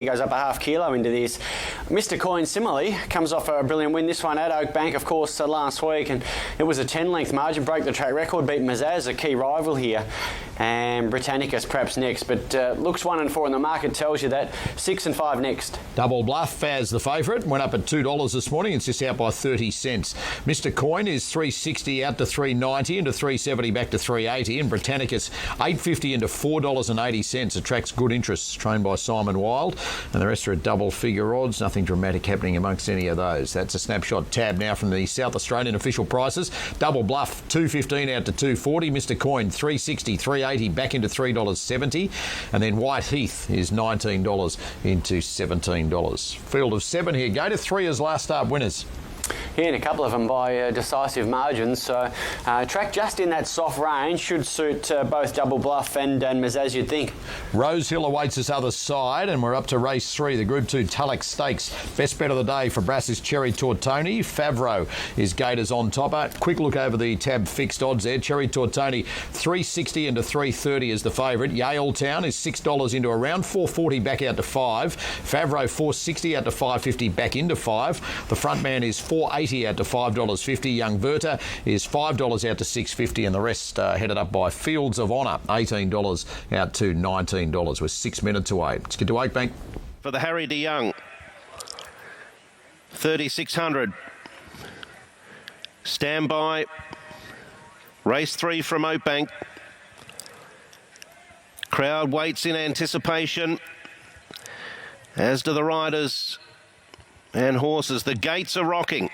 He goes up a half kilo into this. Mr. Coin similarly comes off a brilliant win. This one at Oakbank, of course, last week, and it was a 10-length margin, broke the track record, beat Mazaz, a key rival here, and Britannicus perhaps next, but looks 1 and 4 in the market tells you that. 6 and 5 next. Double Bluff as the favourite, went up at $2 this morning. It's just out by 30 cents. Mr. Coin is $3.60 out to $3.90 into $3.70 back to $3.80, and Britannicus $8.50 into $4.80. Attracts good interest, trained by Simon Wild. And the rest are at double figure odds. Nothing dramatic happening amongst any of those. That's a snapshot tab now from the South Australian official prices. Double Bluff $2.15 out to $2.40. Mr. Coin $3.60, $3.80 back into $3.70. And then White Heath is $19 into $17. Field of 7 here. Go to 3 as last start winners. Yeah, and a couple of them by decisive margins. So track just in that soft range should suit both Double Bluff and Mazaz, you'd think. Rose Hill awaits us other side, and we're up to race 3, the Group 2 Tulloch Stakes. Best bet of the day for Brass is Cherry Tortoni. Favreau is Gators on topper. Quick look over the tab fixed odds there. Cherry Tortoni $3.60 into $3.30 is the favourite. Yale Town is $6 into around $4.40 back out to $5. Favreau $4.60 out to $5.50 back into $5. The front man is $4.80 out to $5.50. Young Verta is $5 out to $6.50, and the rest headed up by Fields of Honour, $18 out to $19. We're 6 minutes away. Let's get to Oakbank. For the Harry de Young, 3,600. Stand by. Race 3 from Oakbank. Crowd waits in anticipation, as do the riders and horses. The gates are rocking.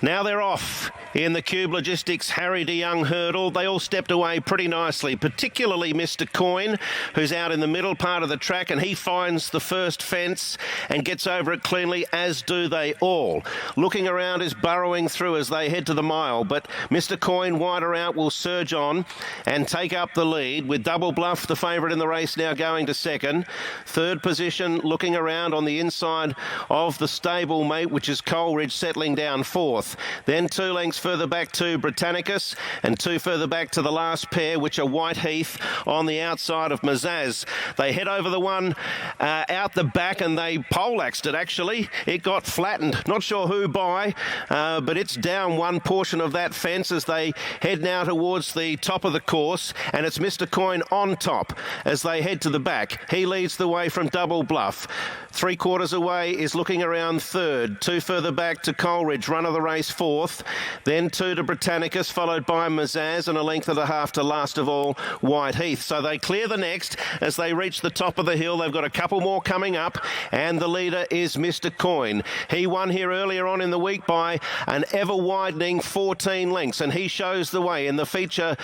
Now they're off in the Cube Logistics Harry de Young hurdle. They all stepped away pretty nicely, particularly Mr. Coin, who's out in the middle part of the track, and he finds the first fence and gets over it cleanly, as do they all. Looking around is burrowing through as they head to the mile, but Mr. Coin wider out will surge on and take up the lead, with Double Bluff, the favourite in the race, now going to second. Third position, looking around on the inside of the stable mate, which is Coleridge, settling down fourth. Then 2 lengths further back to Britannicus, and 2 further back to the last pair, which are White Heath on the outside of Mazaz. They head over the one out the back, and they poleaxed it, actually. It got flattened. Not sure who by, but it's down one portion of that fence as they head now towards the top of the course, and it's Mr. Coin on top as they head to the back. He leads the way from Double Bluff. 3/4 away is looking around third. 2 further back to Coleridge, run of the race fourth. Then 2 to Britannicus, followed by Mazaz, and a length and a half to last of all White Heath. So they clear the next as they reach the top of the hill. They've got a couple more coming up, and the leader is Mr. Coin. He won here earlier on in the week by an ever-widening 14 lengths, and he shows the way in the feature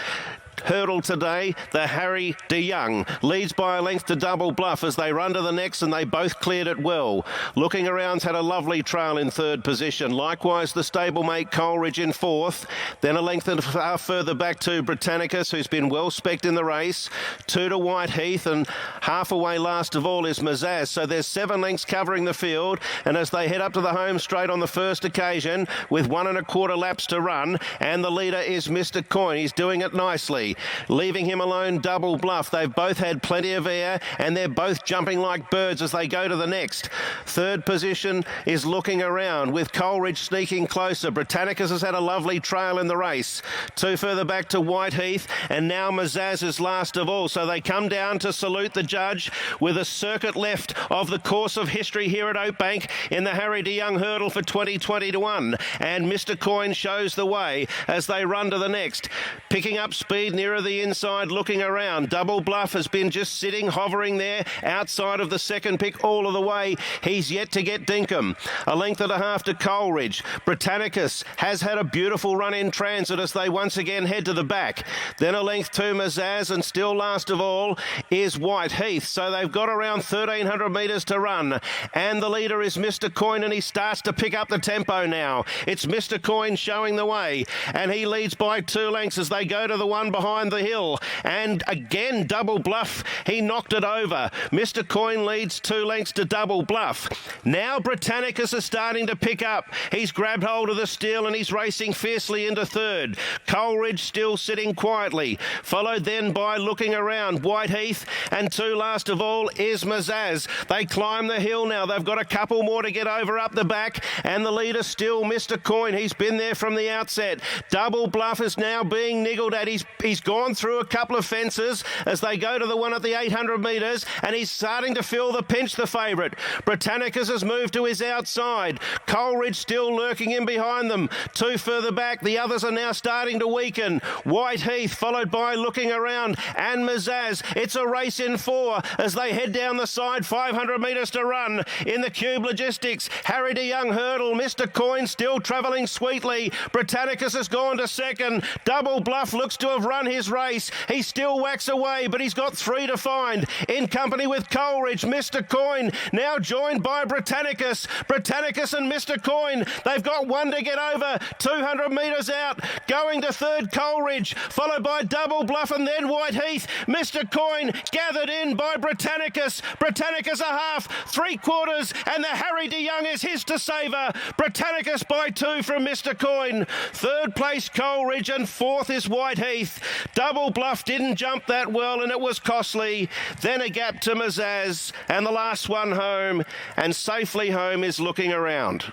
hurdle today. The Harry de Young leads by a length to Double Bluff as they run to the next, and they both cleared it well. Looking around's had a lovely trail in third position. Likewise, the stablemate Coleridge in fourth. Then a length and a half further back to Britannicus, who's been well specced in the race. 2 to White Heath, and half away last of all is Mazaz. So there's 7 lengths covering the field, and as they head up to the home straight on the first occasion, with 1 1/4 laps to run, and the leader is Mr. Coin. He's doing it nicely. Leaving him alone, Double Bluff. They've both had plenty of air, and they're both jumping like birds as they go to the next. Third position is looking around, with Coleridge sneaking closer. Britannicus has had a lovely trail in the race. 2 further back to White Heath, and now Mazaz is last of all. So they come down to salute the judge with a circuit left of the course of history here at Oakbank in the Harry de Young hurdle for 2021. And Mr. Coin shows the way as they run to the next. Picking up speed nearer the inside, looking around. Double Bluff has been just sitting, hovering there outside of the second pick all of the way. He's yet to get Dinkum. A length and a half to Coleridge. Britannicus has had a beautiful run in transit as they once again head to the back. Then a length to Mazaz, and still last of all is White Heath. So they've got around 1,300 metres to run. And the leader is Mr. Coin, and he starts to pick up the tempo now. It's Mr. Coin showing the way, and he leads by 2 lengths as they go to the one behind behind the hill. And again, Double Bluff, he knocked it over. Mr. Coin leads 2 lengths to Double Bluff. Now Britannicus is starting to pick up. He's grabbed hold of the steel and he's racing fiercely into third. Coleridge still sitting quietly, followed then by Looking Around, Whiteheath, and 2 last of all is Mazaz. They climb the hill now. They've got a couple more to get over up the back, and the leader still Mr. Coin. He's been there from the outset. Double Bluff is now being niggled at. He's gone through a couple of fences as they go to the one at the 800 metres, and he's starting to feel the pinch, the favourite. Britannicus has moved to his outside. Coleridge still lurking in behind them. 2 further back. The others are now starting to weaken. Whiteheath followed by Looking Around and Mazaz. It's a race in 4 as they head down the side. 500 metres to run in the Cube Logistics. Harry de Young hurdle. Mr. Coin still travelling sweetly. Britannicus has gone to second. Double Bluff looks to have run his race. He still whacks away, but he's got 3 to find. In company with Coleridge, Mr. Coin now joined by Britannicus. Britannicus and Mr. Coin, they've got 1 to get over. 200 metres out. Going to third, Coleridge, followed by Double Bluff and then Whiteheath. Mr. Coin gathered in by Britannicus. Britannicus a half, 3/4, and the Harry de Young is his to savour. Britannicus by 2 from Mr. Coin. Third place, Coleridge, and 4th is Whiteheath. Double Bluff didn't jump that well, and it was costly. Then a gap to Mazaz, and the last one home, and safely home is Looking Around.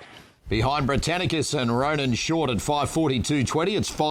Behind Britannicus and Ronan Short at 5:42.20, it's 5.